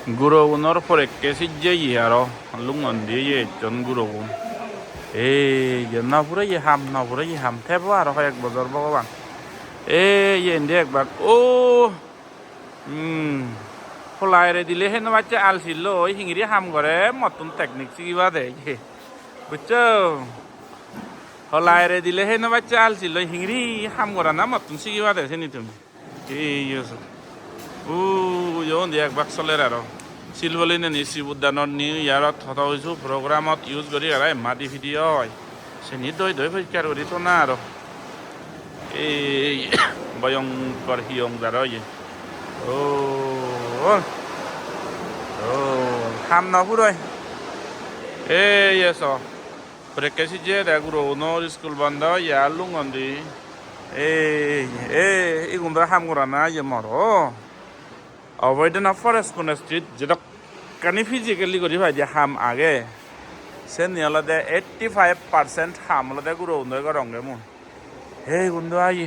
Gurogunor forekke sijje yaro lungon diye jon gurogun ye na pura ye ham thebo aro hoyak bozor bhagwan ye ndek bak o ফলাইরে দিলে হেন বাচ্চা আলছিল ওই হিংরি হাম করে মতন technique শিখিবা দে বুঝছো ফলাইরে দিলে হেন বাচ্চা আলছিল হিংরি হাম করা না মতন শিখিবা দে চিনি তুমি এই ও ইয়ন একবাক চলের আৰু চিলবলি নে নিশ্চিত উদ্যানৰ নিউ ইয়াৰত হতা হৈছোঁ প্ৰগ্ৰামত ইউজ কৰি আৰু মাটি ভিডিঅ' হয় চেনি দৈ পৰিষ্কাৰ কৰি তো না আৰু এই ভয়ংকৰ হিয়ং যাৰ হাম নপুৰয় এই আছ প্ৰেকেচি যে গুৰু নৰ স্কুল বন্ধ ইয়াৰ লুঙন্দি এই গুণ্ডা হাম কৰা না ইয়ে মৰ অবৈধনা ফৰেষ্ট কোন ষ্ট্ৰীট যেটা কানি ফিজিকেলি কৰি ভাই দিয়া হাম আগে সে নিয়লতে 85% হাম লতে গুৰু নয় ৰংগে মোৰ এই গুণ্ড আই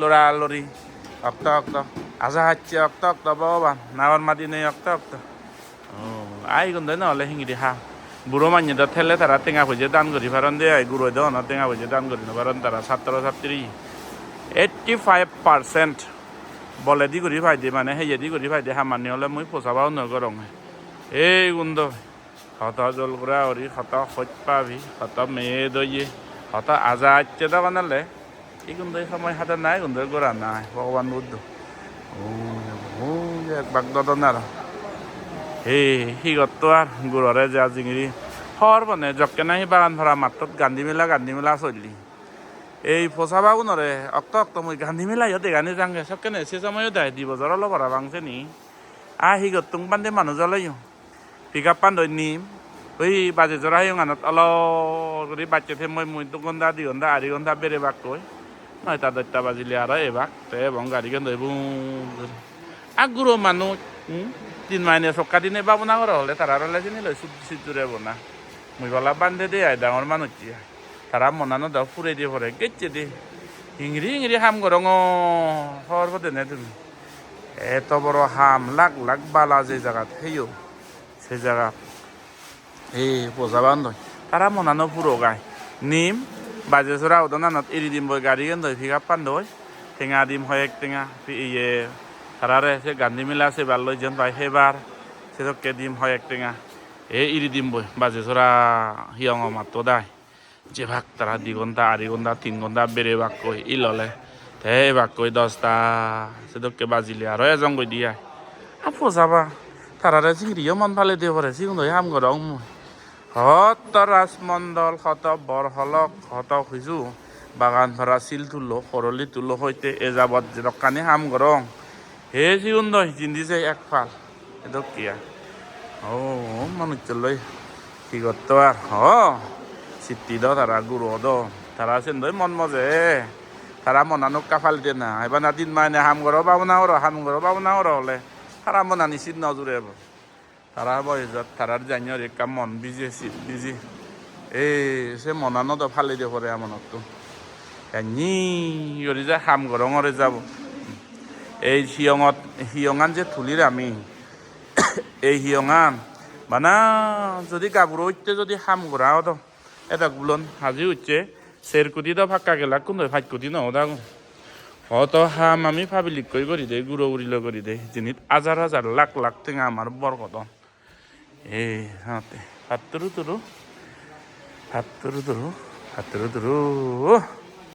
লৰা লৰি অক্ত আজা হাচ্ছি অক্ত বাবা নাৱৰ মাতি নেই অক্ত আই গুণ্ড নহ'লে শিঙি হাম বুঢ়ো মানুহ ঠেলে তারা টেঙা ভুজে দান কৰি ভাৰণ দিয়ে গুৰু দন টেঙা ভুজে দান কৰি নভাৰণ তারা ছাত্ৰ ছাত্ৰী 85% বলে দি কৰি ভাই দিয়ে মানে সেই দি কৰি ভাই দিয়ে সামান্য হ'লে মই পোচাবাও নগৰং এই গুণ্ড হত জল কৰা হৰি হত সত্যাভি হত মেয়ে দয়ে হত আজা আচ্ছেদ বানালে এই গুণ্ড সময় হাতে নাই গুণ্ড কৰা নাই ভগৱান বুদ্ধ একবাক দদন আৰু এই সিগত আর গুড়রে যা জিঙিরি হর বনে জকে নাই বাগান ভরা মাত্রত গান্ধী মেলা চললি এই ফসা বাগুনরে অক্ত মই গান্ধী মেলা ইহতে গানি যাংগে সবকে নে সে সময় দেয় দি বজর লো ভরা বাংছে নি সিগত তুং পান্দে মানুষ জ্বলাই পিক আপ পান নিম ওই বাজে জরা হিং আনত অল করে বাচ্চা থে মই 2 ঘন্টা 2 ঘন্টা 2.5 ঘন্টা বেড়ে বাক কই 9টা 10টা বাজিলে আর এবাক তে এবং গাড়ি কেন দইবু আগুরো মানুষ 3 মাইনে সক্কা দিনে বাবু না হলে তারা রলে চিনি লই সিজুরে বনা মুই বলা বান্ধে দে ডাঙর মানুষ তারা মনানো দাও ফুরে দিয়ে পরে গেছে দে হিংরি হাম গরং হর পদে নে তুমি এত বড় হাম লাখ বালা যে জায়গাত হেইও সে জায়গা এই পোজা বান্ধ তারা মনানো পুরো গায় নিম বাজে চোরা উদনানত এরি দিম বই গাড়ি কেন দই ফিকা পান দই টেঙা দিম হয় এক টেঙা ইয়ে তারারে সে গান্ধী মেলা আছে বার লই যেন পাই সেইবার সেটকে দিম হয় এক টেঙা ইরি দিম বই বাজে চোরা হিয়ং মাতো দায় যে ভাগ তারা 2 ঘন্টা 2.5 ঘন্টা 3 ঘন্টা বেড়ে ভাগ কই ই ললে তে ভাগ কই 10টা সেটকে বাজিলে আর এজন কই দিয়া আপো যাবা তারারে চিংড়িও মন ভালে দিয়ে পরে চিংড়ি হাম গরং হত রাজমণ্ডল হত বরহলক হত খুঁজু বাগান ভরা শিল তুলো সরলি তুলো হইতে এ যাবত যেরকানি হাম গরং হে জিগুন দই জিন্দিছে একফাল এটো কিয়া মানুষ চলই কি করতো আর সিটি দ তারা গুরু দ তারা সেন দই মন মজে তারা মনানো কাফাল দিয়ে না এবার না 3 মাইনে হাম গরো বাবনা হলে তারা মনানি সিট নজুরে তারা বয়সত তারার জানিয়র এক মন বিজি সে মনানো তো ফালি দিয়ে পরে মনতো এনি যা হাম গরঙরে যাব এই হিয়ঙান যে থুলির আমি এই হিয়ঙান বানা যদি গাবুর উঠতে যদি হাম ঘোরাও তো এটা গুলন হাজি উঠছে সেরকুটি তো ফাঁকা গেলা কোন ফাইট কুটি নহ দাগ হত হাম আমি ফাবিলিক করি দে গুঁড়ো উড়িল করি দে জিনিস হাজার লাখ টেঙা আমার বরকত এই হাতে হাতরু তুরু